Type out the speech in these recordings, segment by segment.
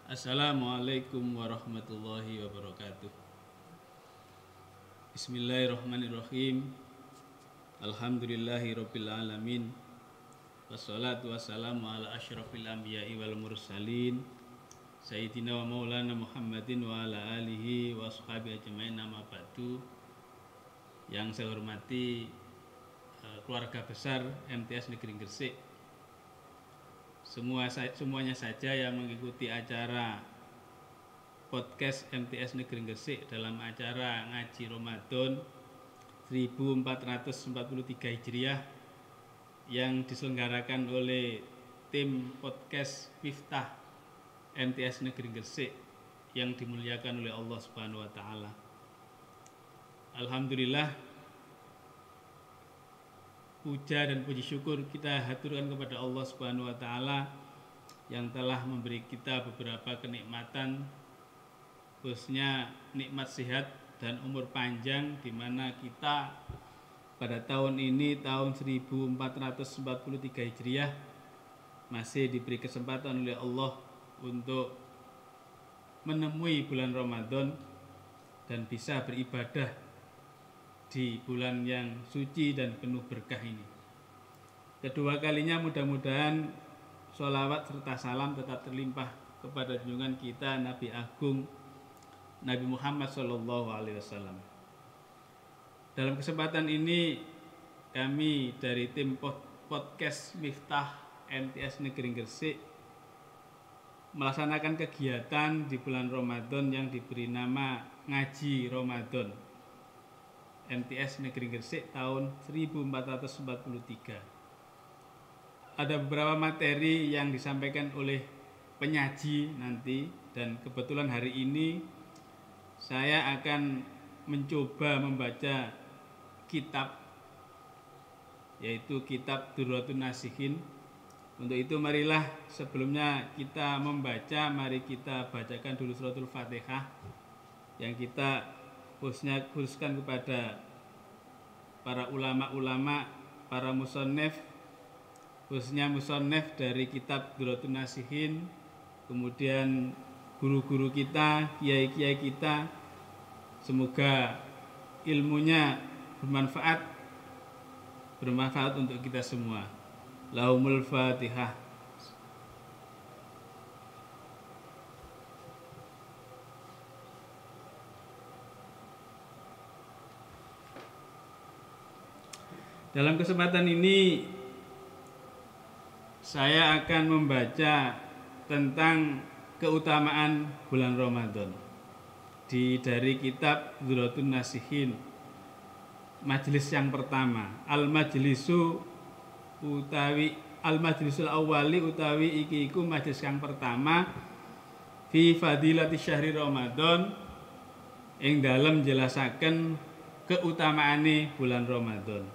Assalamualaikum warahmatullahi wabarakatuh. Bismillahirrahmanirrahim. Alhamdulillahirabbil alamin. Wassalatu wassalamu ala asyrafil anbiya'i wal mursalin Sayyidina wa maulana Muhammadin wa ala alihi wa sahbihi ajmain, nama ba'du. Yang saya hormati keluarga besar MTS Negeri Gresik, semuanya saja yang mengikuti acara podcast MTS Negeri Gresik dalam acara Ngaji Ramadan 1443 Hijriah yang diselenggarakan oleh tim podcast Miftah MTS Negeri Gresik yang dimuliakan oleh Allah Subhanahu wa taala. Alhamdulillah, puja dan puji syukur kita haturkan kepada Allah Subhanahu wa taala yang telah memberi kita beberapa kenikmatan, khususnya nikmat sehat dan umur panjang, di mana kita pada tahun ini, tahun 1443 Hijriah, masih diberi kesempatan oleh Allah untuk menemui bulan Ramadan dan bisa beribadah di bulan yang suci dan penuh berkah ini. Kedua kalinya mudah-mudahan sholawat serta salam tetap terlimpah kepada junjungan kita Nabi Agung Nabi Muhammad SAW. Dalam kesempatan ini kami dari tim podcast Miftah MTS Negeri Gresik melaksanakan kegiatan di bulan Ramadan yang diberi nama Ngaji Ramadan MTS Negeri Gresik tahun 1443. Ada beberapa materi yang disampaikan oleh penyaji nanti, dan kebetulan hari ini saya akan mencoba membaca kitab, yaitu kitab Durratun Nasihin. Untuk itu marilah sebelumnya kita membaca, mari kita bacakan dulu suratul Fatihah yang kita khususkan kepada para ulama-ulama, para musannif, khususnya musannif dari kitab Durratun Nasihin, kemudian guru-guru kita, kiai-kiai kita. Semoga ilmunya bermanfaat untuk kita semua. Lahumul Fatihah. Dalam kesempatan ini saya akan membaca tentang keutamaan bulan Ramadan dari kitab Durratun Nasihin, majelis yang pertama, al-majlisul awwali utawi iki iku majelis yang pertama fi fadilati syahri Ramadan, ing dalem jelasaken keutamaane bulan Ramadan.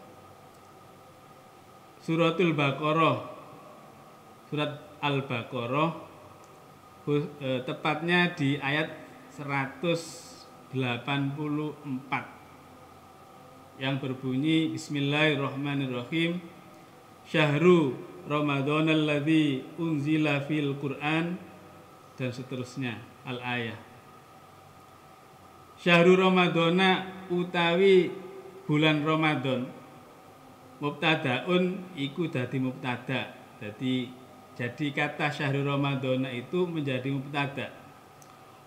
Suratul Baqarah, surat Al-Baqarah, tepatnya di ayat 184 yang berbunyi Bismillahirrahmanirrahim. Syahru Ramadhanal ladzi unzila fil Qur'an, dan seterusnya al-ayah. Syahru Ramadhana utawi bulan Ramadan, mubtadaun iku dadi mubtada. Jadi kata syahru Ramadhana itu menjadi mubtada.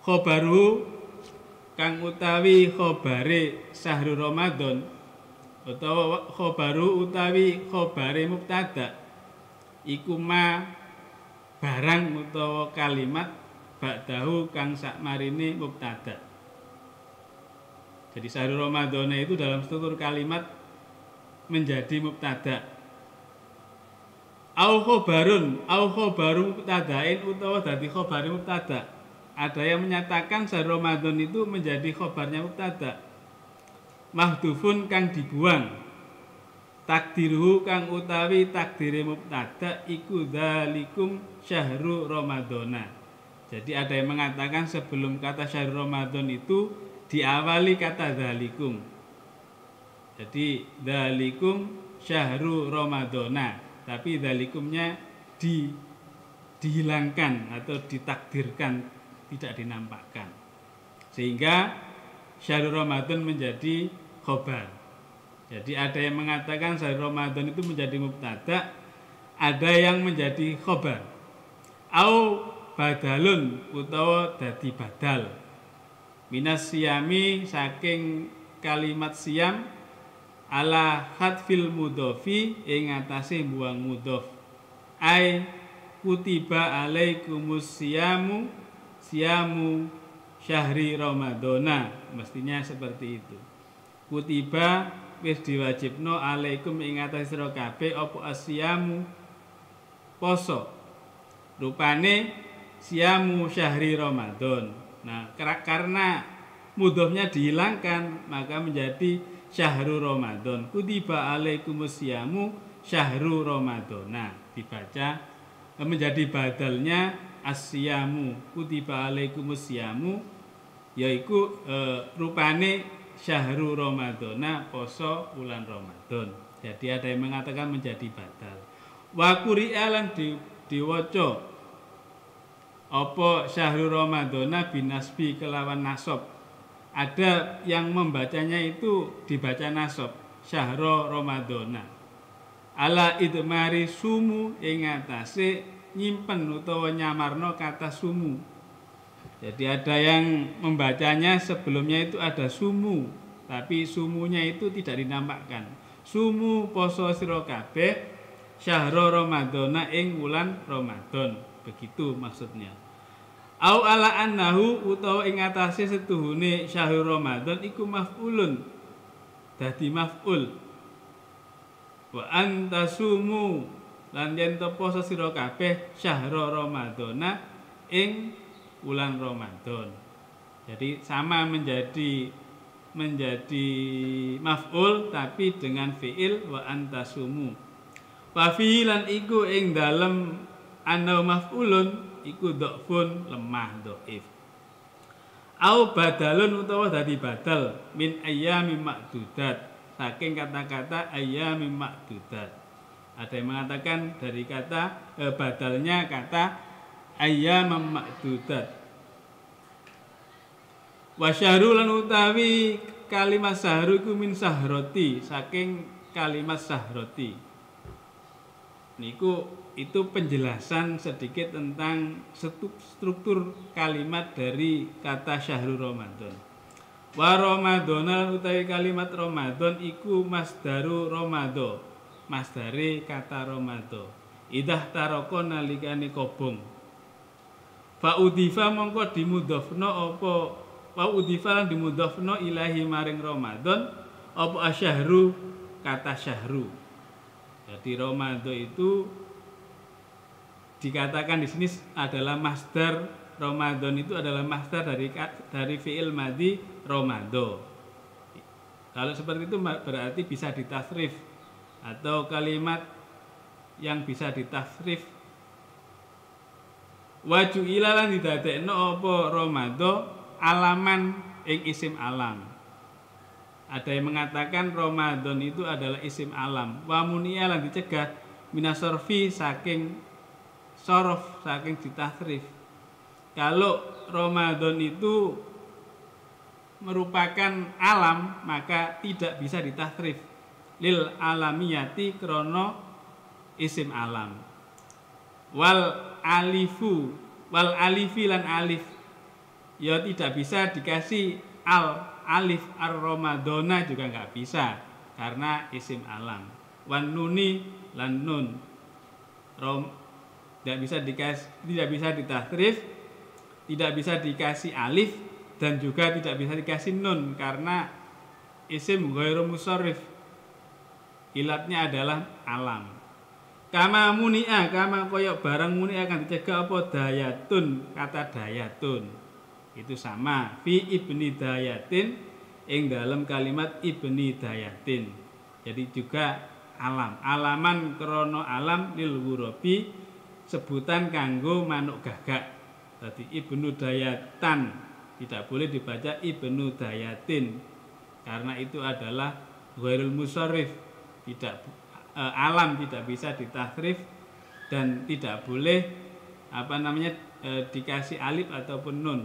Khobaru kang utawi khobare syahru Ramadan, utawa khobaru utawi khobare mubtada, iku ma barang utawa kalimat ba'dahu kang sakmarine mubtada. Jadi syahru Ramadhana itu dalam struktur kalimat menjadi mubtada. Au khobaru mubtadain utawa dadi khobare mubtada. Ada yang menyatakan syahru Ramadan itu menjadi khobarnya mubtada. Mahdufun kang dibuang, takdiruhu kang utawi takdire mubtada iku dzalikum syahru Ramadhana. Jadi ada yang mengatakan sebelum kata syahru Ramadan itu diawali kata dzalikum. Jadi dzalikum syahru Ramadhana, tapi dzalikumnya dihilangkan atau ditakdirkan tidak dinampakkan. Sehingga syahrul Ramadan menjadi khobar. Jadi ada yang mengatakan syahrul Ramadan itu menjadi mubtada, ada yang menjadi khobar. Au badalun utawa dadi badal. Minas siyami saking kalimat siyam ala khatfil mudhofi ing atase buang mudhof. Ai kutiba alaikumus siyamu syahri Ramadana, mestinya seperti itu. Kutiba wis diwajibno alaikum ing atase sira kabeh apa asyamu poso. Rupane siyamu syahri Ramadan. Nah, karena mudhofnya dihilangkan maka menjadi syahrul Ramadan. Kutiba alaikumus siyamu syahru Ramadana. Dibaca menjadi badalnya asyamu. Kutiba alaikumus siyamu yaiku rupane syahrul Ramadana, poso bulan Ramadan. Jadi ada yang mengatakan menjadi badal. Wa quri'a lan diwaca apa syahrul Ramadana binasbi kelawan nasab. Ada yang membacanya itu dibaca nasab, syahrul Ramadana. Ala idmari sumu ing atase nyimpen utawa nyamarno kata sumu. Jadi ada yang membacanya sebelumnya itu ada sumu, tapi sumunya itu tidak dinampakkan. Sumu poso sira kabeh syahrul Ramadana ing wulan Ramadan. Begitu maksudnya. Au ala annahu utawa ing atase setuhune syahrul Ramadan iku maf'ulun. Dadi maf'ul. Wa antasumu lan yen to poso sira kabeh syahrul Ramadana ing wulan Ramadan. Jadi sama menjadi maf'ul tapi dengan fi'il wa antasumu. Wa fi'lan iku ing dalem ana maf'ulun iku dhafun lemah dhaif. Au badalun utawa dadi badal min ayyamin ma'dudat, saking kata-kata ayyamin ma'dudat. Ada yang mengatakan dari kata badalnya kata ayyamin ma'dudat. Wa syahru lan utawi kalimat syahru iku min sahroti, saking kalimat sahroti. Niku itu penjelasan sedikit tentang struktur kalimat dari kata syahrul Ramadan. Wa Ramadana utawi kalimat Ramadan iku masdaru Ramado, masdare kata Ramado. Idah taroko nalikane kobong. Fa udhifa mongko dimudhofno apa wa udhifa lan dimudhofno ilahi maring Ramadan apa asyahru kata syahru. Jadi Ramadan itu dikatakan di sini adalah masdar. Ramadan itu adalah masdar dari fi'il madhi Ramadan. Kalau seperti itu berarti bisa ditasrif atau kalimat yang bisa ditasrif. Waju ilalan didadekno apa Ramadan alaman ing isim alam. Ada yang mengatakan Ramadan itu adalah isim alam. Wa muni'a lan dicegah minasorfi saking sorof, saking ditasrif. Kalau Ramadan itu merupakan alam maka tidak bisa ditasrif lil alamiyati krono isim alam. Wal alifi lan alif ya tidak bisa dikasih alif ar-Ramadana juga nggak bisa karena isim alam. Wan nuni lan nun tidak bisa ditasrif, tidak bisa dikasih alif dan juga tidak bisa dikasih nun karena isim ghairu musarrif. Ilatnya adalah alam. Kama muni'a, kama koyok barang muni'a akan dicegah apa dayatun, kata dayatun. Itu sama fi ibni dayatin ing dalam kalimat ibni dayatin. Jadi juga alam, alaman krono alam lil ghurabi, sebutan kanggo manuk gagak. Tadi ibnu dayatan tidak boleh dibaca ibnu dayatin karena itu adalah ghairul musarrif, tidak alam tidak bisa ditasrif dan tidak boleh dikasih alif ataupun nun.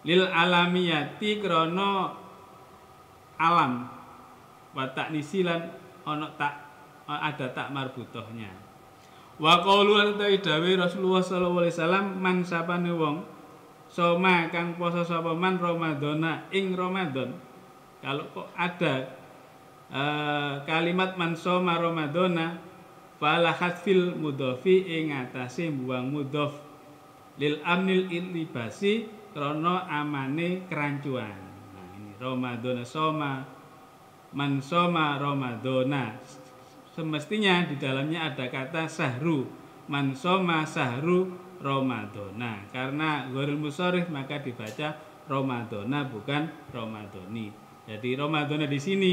Lil alamiyati krono alam wa taknisilan ono tak ada tak marbutohnya. Wa qaulu lan dawuh Rasulullah sallallahu alaihi wasallam man sapane wong soma kang poso sapa man Ramadhana ing Ramadan. Kalau kok ada kalimat man soma Ramadhana fala hadfil mudhofi ing atase buang mudhof lil amnil ilibasi krana amane kerancuan. Nah, ini Ramadhana soma man soma Ramadhana. Semestinya di dalamnya ada kata sahru, man soma sahru Ramadhana. Karena ghairul musharrif maka dibaca Ramadhana bukan Ramadhani. Jadi Ramadhana di sini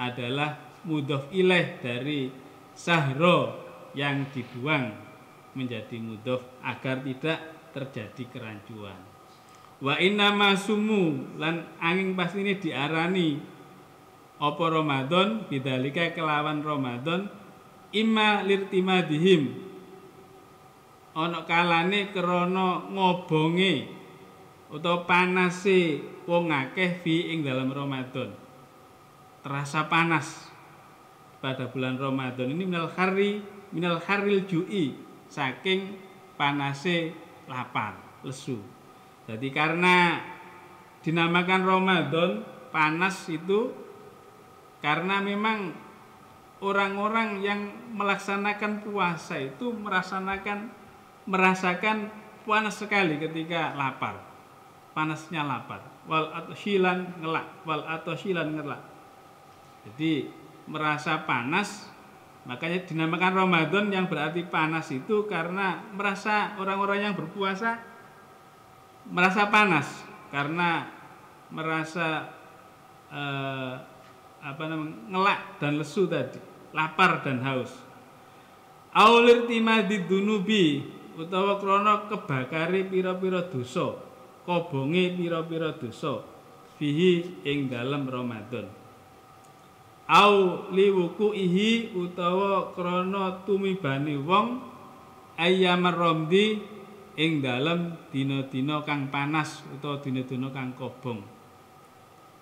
adalah mudhof ilaih dari sahro yang dibuang menjadi mudhof agar tidak terjadi kerancuan. Wa inna masumu lan angin pasti ini diarani apa Ramadan bidzalika kelawan Ramadan imma lirtimadihim ana kalane krana ngobonge utawa panase wong akeh fi ing dalam Ramadan. Terasa panas pada bulan Ramadan ini minal harril ju'i saking panase lapar, lesu. Jadi karena dinamakan Ramadan panas itu karena memang orang-orang yang melaksanakan puasa itu merasakan panas sekali ketika lapar. Panasnya lapar. Wal atoshilan ngelak. Jadi merasa panas, makanya dinamakan Ramadan yang berarti panas itu karena merasa orang-orang yang berpuasa merasa panas karena merasa ngelak dan lesu tadi, lapar dan haus. Aulir timadid dunubi utawa krana kebakari pira-pira dosa, kobonge pira-pira dosa fihi ing dalem Ramadan. Au liwukuihi utawa krana tumibane wong ayyamar ramdi ing dalem dina-dina kang panas utawa dina-dina kang kobong.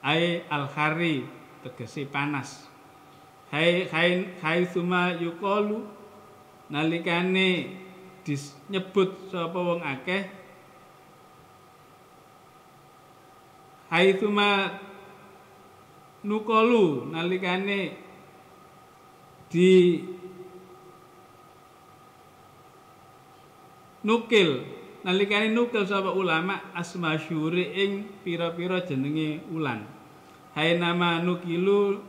Ai al-khari tegese panas. Hai suma yuqalu nalikane disebut sapa wong akeh hai suma nuqalu nalikane di nukil nalikane nukil sapa ulama asma syuri ing pira-pira jenenge ulan. Hai nama nukilu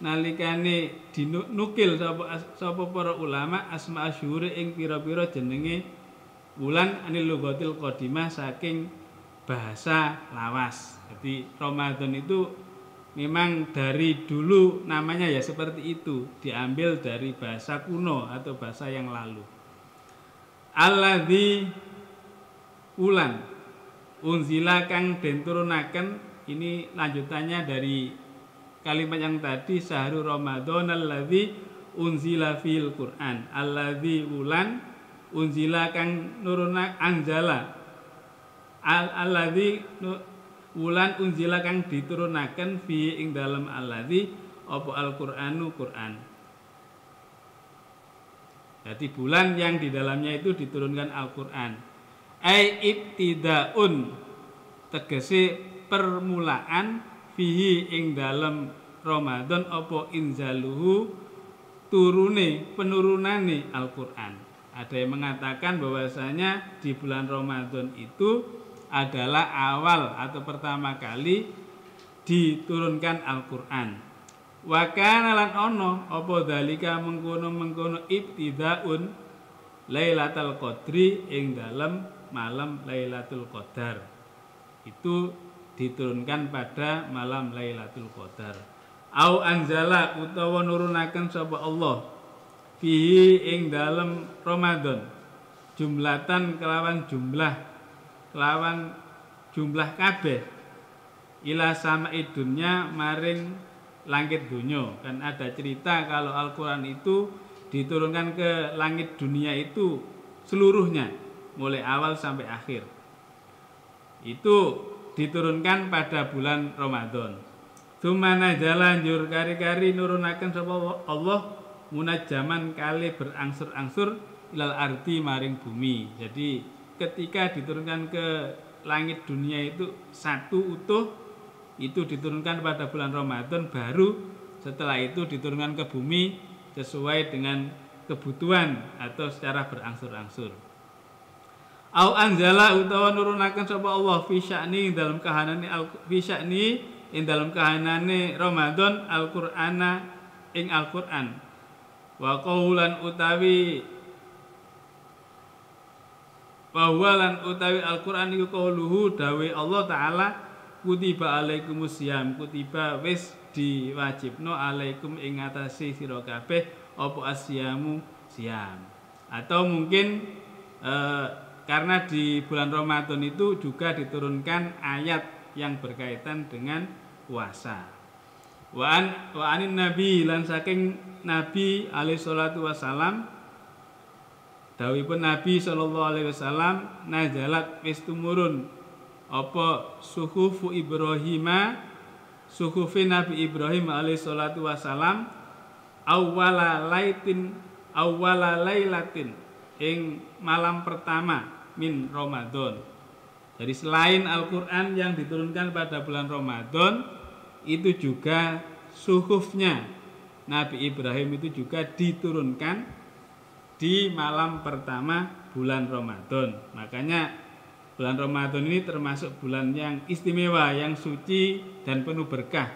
nalikane dinukil sapa para ulama asma syuri ing pira-pira jenenge ulan anil lughatil qadimah saking bahasa lawas. Jadi Ramadan itu memang dari dulu namanya ya seperti itu, diambil dari bahasa kuno atau bahasa yang lalu. Alladzi ulan unzila kang den turunaken, ini lanjutannya dari kalimat yang tadi syahrul Ramadan alladzi unzila fil Qur'an. Alladzi ulan unzila kang nuruna anjala alladzi ulan unzila kang diturunaken fi ing dalem alladzi apa Al-Qur'anu Qur'an. Jadi bulan yang di dalamnya itu diturunkan Al-Qur'an. Ai ibtidaun tegese permulaan fihi ing dalem Ramadan apa inzaluhu turune penurunane Al-Qur'an. Ada yang mengatakan bahwasanya di bulan Ramadan itu adalah awal atau pertama kali diturunkan Al-Qur'an. Wa kana lan ono apa dalika mengkono ibtidaun Lailatul Qadri ing dalem malam Lailatul Qadar. Itu diturunkan pada malam Lailatul Qadar. Au anzala utawa nurunaken sapa Allah fihi ing dalem Ramadan jumlatan kelawan jumlah kabeh ila sama'i dunya maring langit dunia. Kan ada cerita kalau Al-Quran itu diturunkan ke langit dunia itu seluruhnya mulai awal sampai akhir. Itu diturunkan pada bulan Ramadan. Tsumma jalan jur kari-kari nurunaken sapa Allah munajaman kali berangsur-angsur ilal ardi maring bumi. Jadi ketika diturunkan ke langit dunia itu satu utuh, itu diturunkan pada bulan Ramadan, baru setelah itu diturunkan ke bumi sesuai dengan kebutuhan atau secara berangsur-angsur. Au anzala utawa nurunaken sapa Allah fi sya'ni dalam kahanane fi sya'ni ing dalam kahanane Ramadan Al-Qur'ana ing Al-Qur'an. Wa qaulan utawi Wawalan utawi Al-Qur'an iku qauluhu dawe Allah taala kutiba alaikumusiyam, kutiba wis diwajibno alaikum ing atase sira kabeh apa asyamu siam. Atau mungkin karena di bulan Ramadan itu juga diturunkan ayat yang berkaitan dengan puasa. Wa anin nabi lan saking Nabi alaihi salatu wasalam dawuhipun Nabi sallallahu alaihi wasallam nazalat wis tumurun apa suhufu Ibrahima, suhufi Nabi Ibrahim alaihi salatu wasalam awwala lailatin ing malam pertama min Ramadan. Jadi selain Al-Qur'an yang diturunkan pada bulan Ramadan, itu juga suhufnya Nabi Ibrahim itu juga diturunkan di malam pertama bulan Ramadan. Makanya bulan Ramadan ini termasuk bulan yang istimewa, yang suci dan penuh berkah.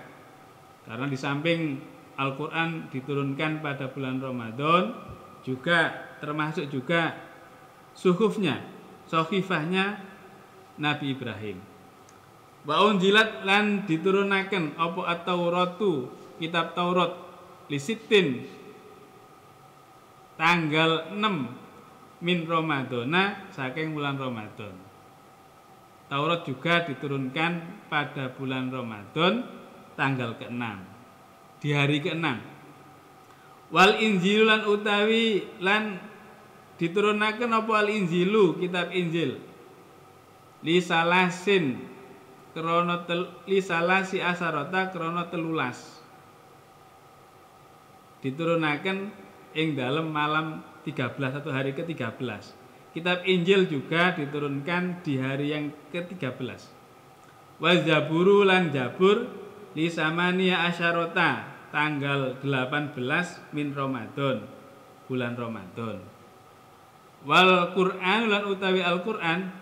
Karena di samping Al-Qur'an diturunkan pada bulan Ramadan, juga termasuk juga suhufnya, sohifahnya Nabi Ibrahim. Wa unjilat lan diturunaken apa at-Tauratu, kitab Taurat lisitin tanggal 6 min Ramadana saking bulan Ramadan. Taurat juga diturunkan pada bulan Ramadan tanggal ke-6, di hari ke-6. Wal Injilu lan utawi lan diturunaken apa al Injilu, kitab Injil li salasin krana li salasi asarata krana 13. Diturunaken ing dalam malam 13 atau hari ke-13. Kitab Injil juga diturunkan di hari yang ke-13. Wa Zaburu lan Zabur li samania asyarota tanggal 18 min Ramadan, bulan Ramadan. Wal Qur'an lan utawi Al-Qur'an,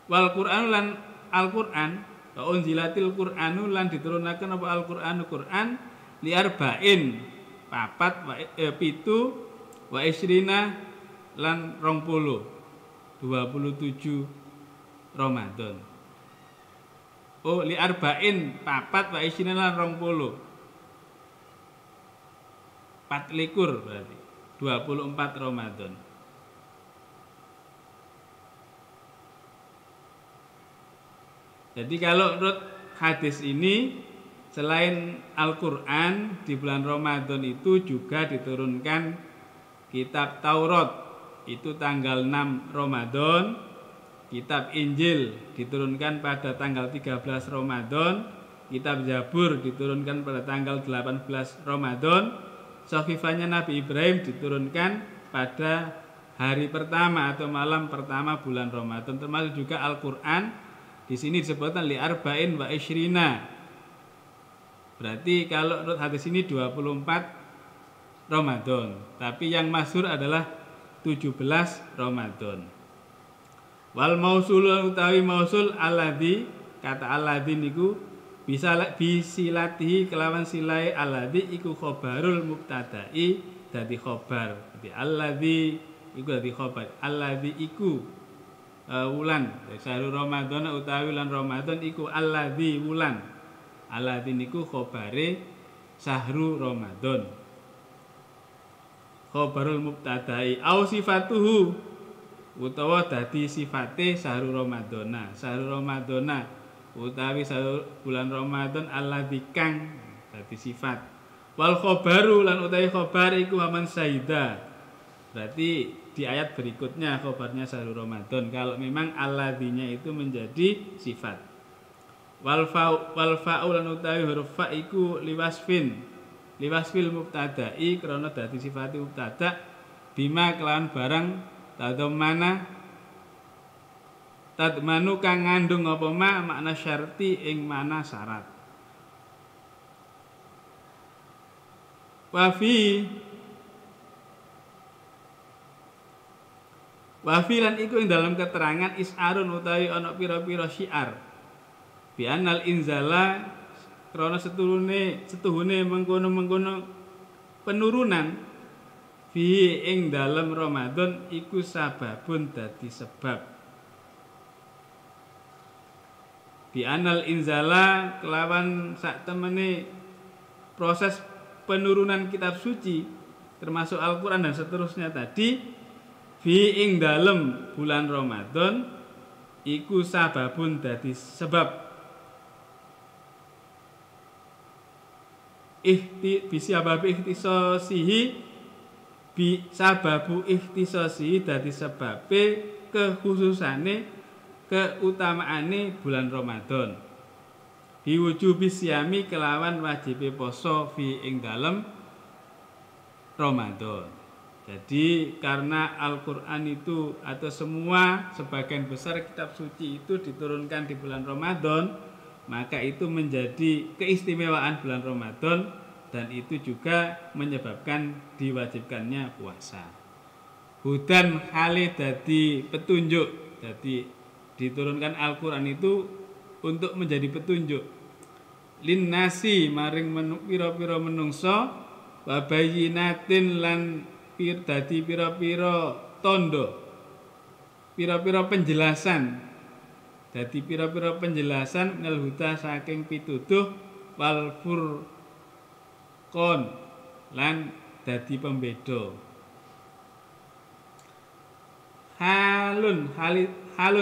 wal Qur'an lan Al-Qur'an wa unzilatil Qur'anu lan diturunaken apa Al-Qur'anu Qur'an li arba'in papat pitu wa isrina lan 27 Ramadan. Oh li arba'in papat wa isrina lan 24 berarti 24 Ramadan. Jadi kalau menurut hadis ini, selain Al-Qur'an di bulan Ramadan itu juga diturunkan kitab Taurat, itu tanggal 6 Ramadan. Kitab Injil diturunkan pada tanggal 13 Ramadan. Kitab Zabur diturunkan pada tanggal 18 Ramadan. Sohifahnya Nabi Ibrahim diturunkan pada hari pertama atau malam pertama bulan Ramadan. Termasuk juga Al-Qur'an di sini disebutkan li arba'in wa ishrina. Berarti kalau menurut hadis ini 24 Ramadan, tapi yang masyhur adalah 17 Ramadan. Wal mausul utawi mausul alladzi, kata alladzi niku bisa bisilatihi kelawan silai alladzi iku khobarul mubtada'i dadi khobar. Jadi alladzi iku dadi khobar. Alladzi iku wulan syahrul Ramadan utawi lan Ramadan iku alladzi wulan. Alladzi niku khobare syahrul Ramadan. Khobarul mubtada'i au sifatuhu utawa dadi sifate syahrul Ramadana. Syahrul Ramadana utawi syahrul bulan Ramadan alladzi kang dadi sifat. Wal khobaru lan utawi khobar iku aman saida. Berarti di ayat berikutnya khobarnya syahrul Ramadan kalau memang alladzinya itu menjadi sifat. Wal fa'u lan utawi huruf fa iku liwasfil mubtada'i krana dadi sifati mubtada bima kelawan barang tadmanu kang ngandung apa makna syarti ing makna syarat. Wafi lan iku ing dalam keterangan is'arun utawi ana pira-pira syiar. Bi anal inzala krana setuhune mengkono-mengkono penurunan fi ing dalam Ramadan iku sababun dadi sebab. Bi anal inzala kelawan sak temene proses penurunan kitab suci termasuk Al-Qur'an dan seterusnya tadi fi ing dalem bulan Ramadan iku sababun dadi sebab sababu ikhtisasihi dadi sebabe kekhususane keutamaane bulan Ramadan diwujubi siyami kelawan wajibe poso fi ing dalem Ramadan. Jadi karena Al-Quran itu atau semua sebagian besar kitab suci itu diturunkan di bulan Ramadan, maka itu menjadi keistimewaan bulan Ramadan dan itu juga menyebabkan diwajibkannya puasa. Hudan hale dadi petunjuk, jadi diturunkan Al-Quran itu untuk menjadi petunjuk. Linnasi maring pira-pira menungso wa bayyinatin lan dadi pira-pira tondo, pira-pira penjelasan, dadi pira-pira penjelasan minal huda saking pituduh wal furqan lan dadi pembeda. Halun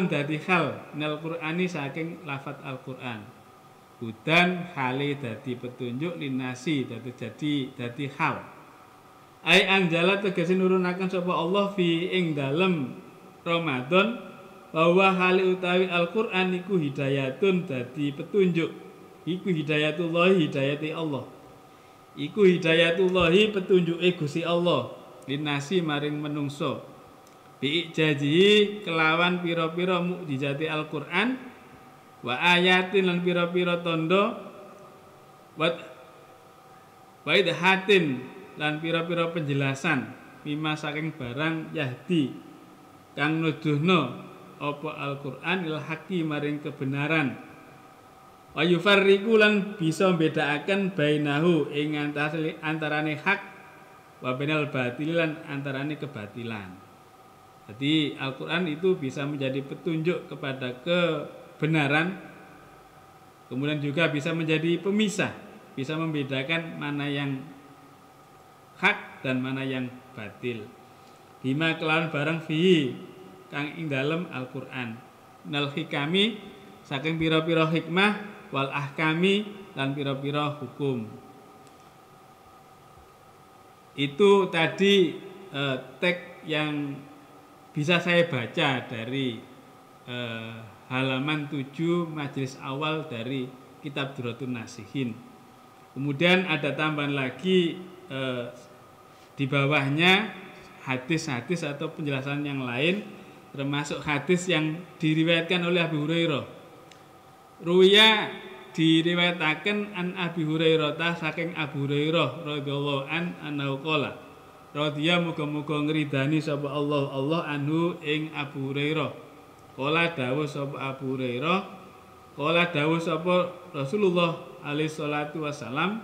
dadi hal minal Qur'ani saking lafaz Al-Qur'an. Hudan hale dadi petunjuk linasi dadi hal. Ai anjala tegese nurunaken sapa Allah fi ing dalem Ramadan bahwa hal utawi Al-Qur'an iku hidayatun dadi petunjuk. Iku hidayatullah hidayati Allah. Iku hidayatullahi petunjuke Gusti Allah linasi maring menungso. Bi ijazi kelawan pira-pira mukjizate Al-Qur'an wa ayatin lan pira-pira tanda wa idhatin lan pira-pira penjelasan mimma saking barang yahdi kang nuduhno apa Al-Qur'an il haqi maring kebenaran wa yufarriqu lan bisa mbedakaken bainahu ing antarane hak wa bainal batil lan antarane kebatilan. Jadi Al-Qur'an itu bisa menjadi petunjuk kepada kebenaran, kemudian juga bisa menjadi pemisah, bisa membedakan mana yang hak dan mana yang batil. Bima kelawan barang fihi kang ing dalem Al-Qur'an. Nal hikami saking pira-pira hikmah wal ahkami lan pira-pira hukum. Itu tadi teks yang bisa saya baca dari halaman 7 majelis awal dari kitab Durratun Nasihin. Kemudian ada tambahan lagi di bawahnya hadis-hadis atau penjelasan yang lain, termasuk hadis yang diriwayatkan oleh Abu Hurairah. Ruya diriwayataken an Abi Hurairah saking Abu Hurairah radhiyallahu anhu qala radhiya muga-muga ngridani sapa Allah anhu ing Abu Hurairah. Qala dawuh sapa Abu Hurairah, qala dawuh sapa Rasulullah alaihi salatu wasalam,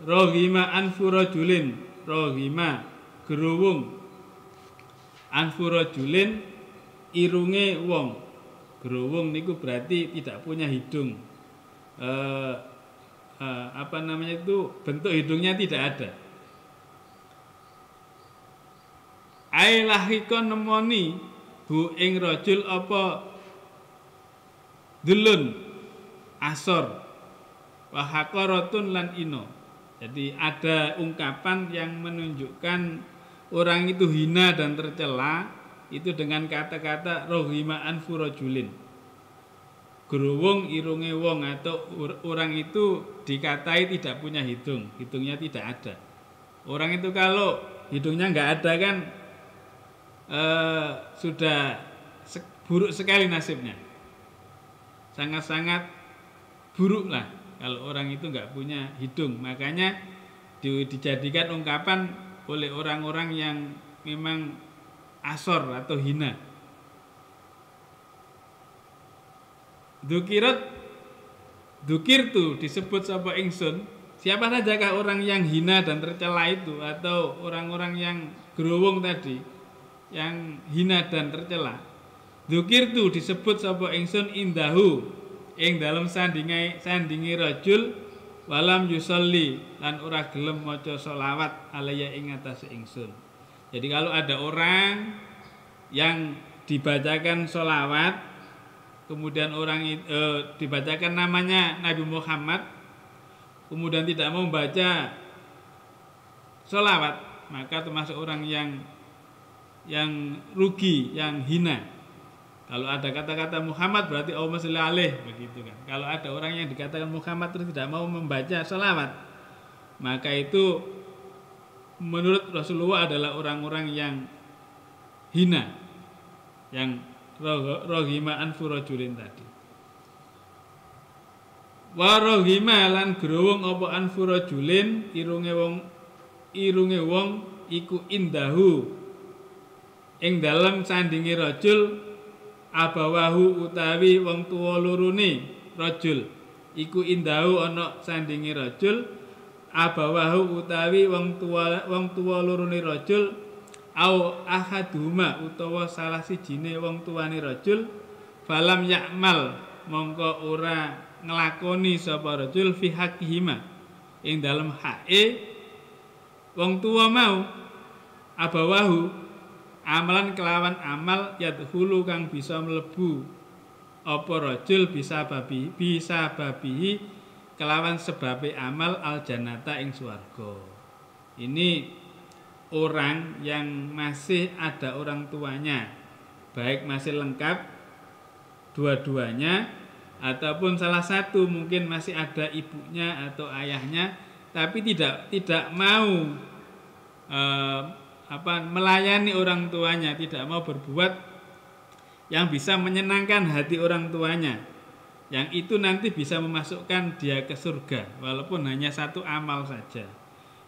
rohima anfurajulin, rohima geruwung anfurajulin irunge wong. Geruwung niku berarti tidak punya hidung. Bentuk hidungnya tidak ada. Ai lahikon nemoni hu ing rajul apa dulun asor wa haqaratun lan ino. Jadi ada ungkapan yang menunjukkan orang itu hina dan tercela itu dengan kata-kata rohima anfu rajulin. Gerowong irunge wong, atau orang itu dikatai tidak punya hidung, hidungnya tidak ada. Orang itu kalau hidungnya nggak ada kan sudah buruk sekali nasibnya, sangat-sangat buruk lah kalau orang itu nggak punya hidung. Makanya dijadikan ungkapan oleh orang-orang yang memang asor atau hina. Dzukirtu disebut sapa ingsun. Siapa sajakah orang yang hina dan tercela itu, atau orang-orang yang gerowong tadi yang hina dan tercela? Dzukirtu disebut sapa ingsun indahu ing dalem sandinge rajul walam yusolli lan ora gelem maca selawat alaya ing atase ingsun. Jadi kalau ada orang yang dibacakan selawat, kemudian orang dibacakan namanya Nabi Muhammad, kemudian tidak mau membaca sholawat, maka termasuk orang yang rugi, yang hina. Kalau ada kata-kata Muhammad berarti Allahumma sholli alaih, begitu kan. Kalau ada orang yang dikatakan Muhammad terus tidak mau membaca sholawat, maka itu menurut Rasulullah adalah orang-orang yang hina, yang rohima anfu rajulin tadi. Wa rohima lan growong apa anfu rajulin irunge wong iku indahu ing dalem sandinge rajul abawahu utawi wong tuwa lorone rajul iku indahu ana sandinge rajul abawahu utawi wong tuwa lorone rajul au ahaduma utawa salah sijine wong tuane rajul falam yakmal mongko ora nglakoni sapa rajul fi haqqihima ing dalem hake wong tuwa mau abawahu amalan kelawan amal yadhulu kang bisa mlebu apa rajul bisa babi kelawan sebabe amal al jannata ing swarga. Ini orang yang masih ada orang tuanya, baik masih lengkap dua-duanya ataupun salah satu mungkin masih ada ibunya atau ayahnya, tapi tidak mau melayani orang tuanya, tidak mau berbuat yang bisa menyenangkan hati orang tuanya, yang itu nanti bisa memasukkan dia ke surga walaupun hanya satu amal saja.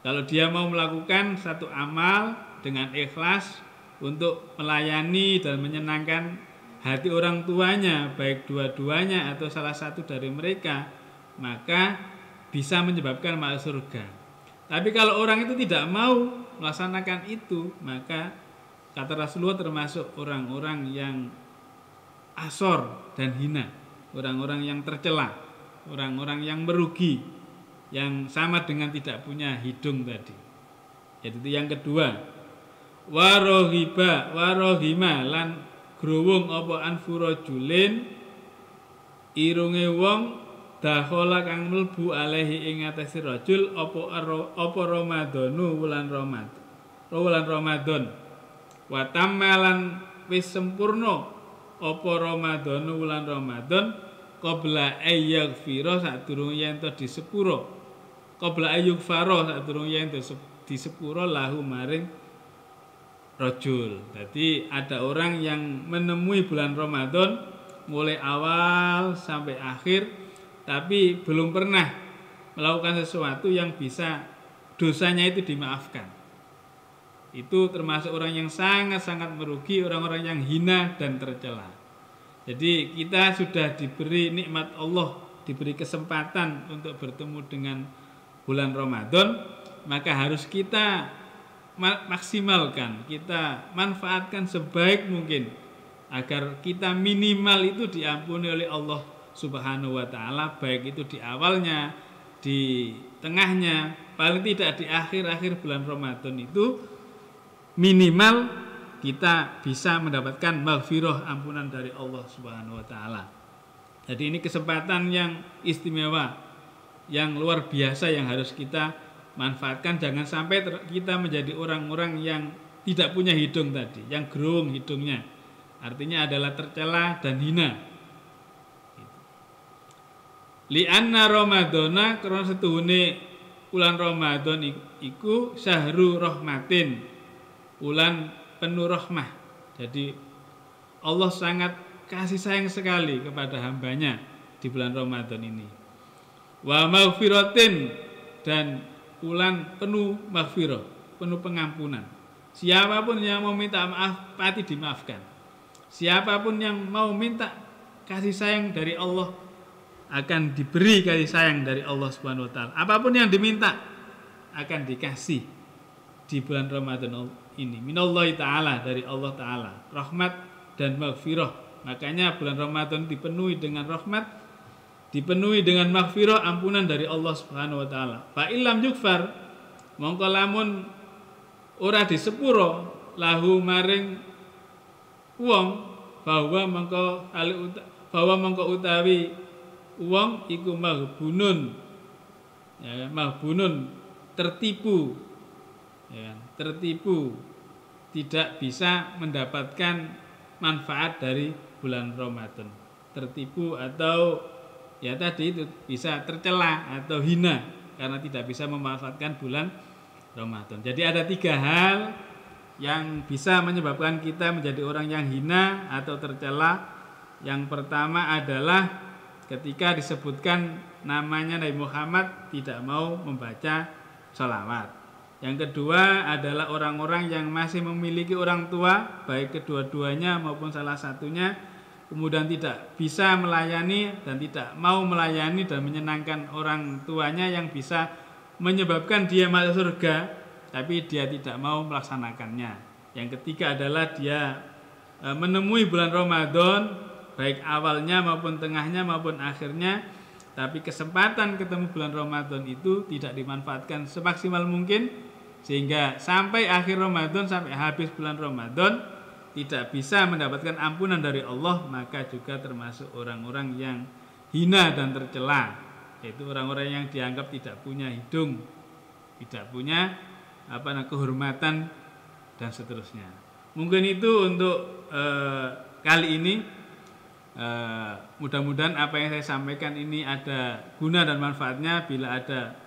Kalau dia mau melakukan satu amal dengan ikhlas untuk melayani dan menyenangkan hati orang tuanya, baik dua-duanya atau salah satu dari mereka, maka bisa menyebabkan masuk surga. Tapi kalau orang itu tidak mau melaksanakan itu, maka kata Rasulullah termasuk orang-orang yang asor dan hina, orang-orang yang tercela, orang-orang yang merugi, yang sama dengan tidak punya hidung tadi. Jadi itu yang kedua. Warohima lan growong apa anfu rajulin irunge wong dakhala kang mlebu alaihi ing atase rajul apa Ramadhanu wulan Ramadan. Wa tamalan wis sempurna apa Ramadhanu wulan Ramadan qabla ayyaghfira sadurunge yen to disepuro. Qabla ayyuk faro sadurunge yen disepuro lahu maring rajul. Jadi ada orang yang menemui bulan Ramadan mulai awal sampai akhir, tapi belum pernah melakukan sesuatu yang bisa dosanya itu dimaafkan. Itu termasuk orang yang sangat-sangat merugi, orang-orang yang hina dan tercela. Jadi kita sudah diberi nikmat Allah, diberi kesempatan untuk bertemu dengan bulan Ramadan, maka harus kita maksimalkan, kita manfaatkan sebaik mungkin agar kita minimal itu diampuni oleh Allah Subhanahu wa taala, baik itu di awalnya, di tengahnya, paling tidak di akhir-akhir bulan Ramadan itu minimal kita bisa mendapatkan maghfirah, ampunan dari Allah Subhanahu wa taala. Jadi ini kesempatan yang istimewa, yang luar biasa yang harus kita manfaatkan. Jangan sampai kita menjadi orang-orang yang tidak punya hidung tadi, yang gerung hidungnya. Artinya adalah tercela dan hina. Li'anna Ramadhana karena setuhune bulan Ramadan iku syahru rahmatin, bulan penuh rahmah. Jadi Allah sangat kasih sayang sekali kepada hambanya di bulan Ramadan ini. Wa maghfiratin, dan bulan penuh maghfirah, penuh pengampunan. Siapapun yang mau minta maaf pasti dimaafkan. Siapapun yang mau minta kasih sayang dari Allah akan diberi kasih sayang dari Allah Subhanahu wa taala. Apapun yang diminta akan dikasih di bulan Ramadan ini. Minallahi taala, dari Allah taala. Rahmat dan maghfirah. Makanya bulan Ramadan dipenuhi dengan rahmat, dipenuhi dengan maghfirah, ampunan dari Allah Subhanahu wa taala. Fa illam yukfar, mongko lamun ora disepuro lahu maring wong, bahwa mongko utawi wong iku mahbunun, ya, mahbunun tertipu, ya, tertipu, tidak bisa mendapatkan manfaat dari bulan Ramadan. Tertipu atau ya tadi itu bisa tercela atau hina karena tidak bisa memanfaatkan bulan Ramadan. Jadi ada 3 hal yang bisa menyebabkan kita menjadi orang yang hina atau tercela. Yang pertama adalah ketika disebutkan namanya Nabi Muhammad tidak mau membaca sholawat. Yang kedua adalah orang-orang yang masih memiliki orang tua, baik kedua-duanya maupun salah satunya, kemudian tidak bisa melayani dan tidak mau melayani dan menyenangkan orang tuanya yang bisa menyebabkan dia masuk surga, tapi dia tidak mau melaksanakannya. Yang ketiga adalah dia menemui bulan Ramadan, baik awalnya maupun tengahnya maupun akhirnya, tapi kesempatan ketemu bulan Ramadan itu tidak dimanfaatkan semaksimal mungkin, sehingga sampai akhir Ramadan, sampai habis bulan Ramadan tidak bisa mendapatkan ampunan dari Allah, maka juga termasuk orang-orang yang hina dan tercela, yaitu orang-orang yang dianggap tidak punya hidung, tidak punya kehormatan dan seterusnya. Mungkin itu untuk kali ini. Mudah-mudahan apa yang saya sampaikan ini ada guna dan manfaatnya. Bila ada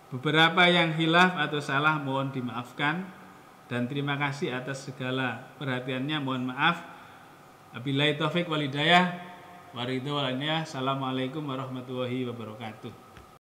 beberapa yang hilaf atau salah, mohon dimaafkan, dan terima kasih atas segala perhatiannya. Mohon maaf. Wabillahi taufik wal hidayah. Waridho wal hidayah. Assalamualaikum warahmatullahi wabarakatuh.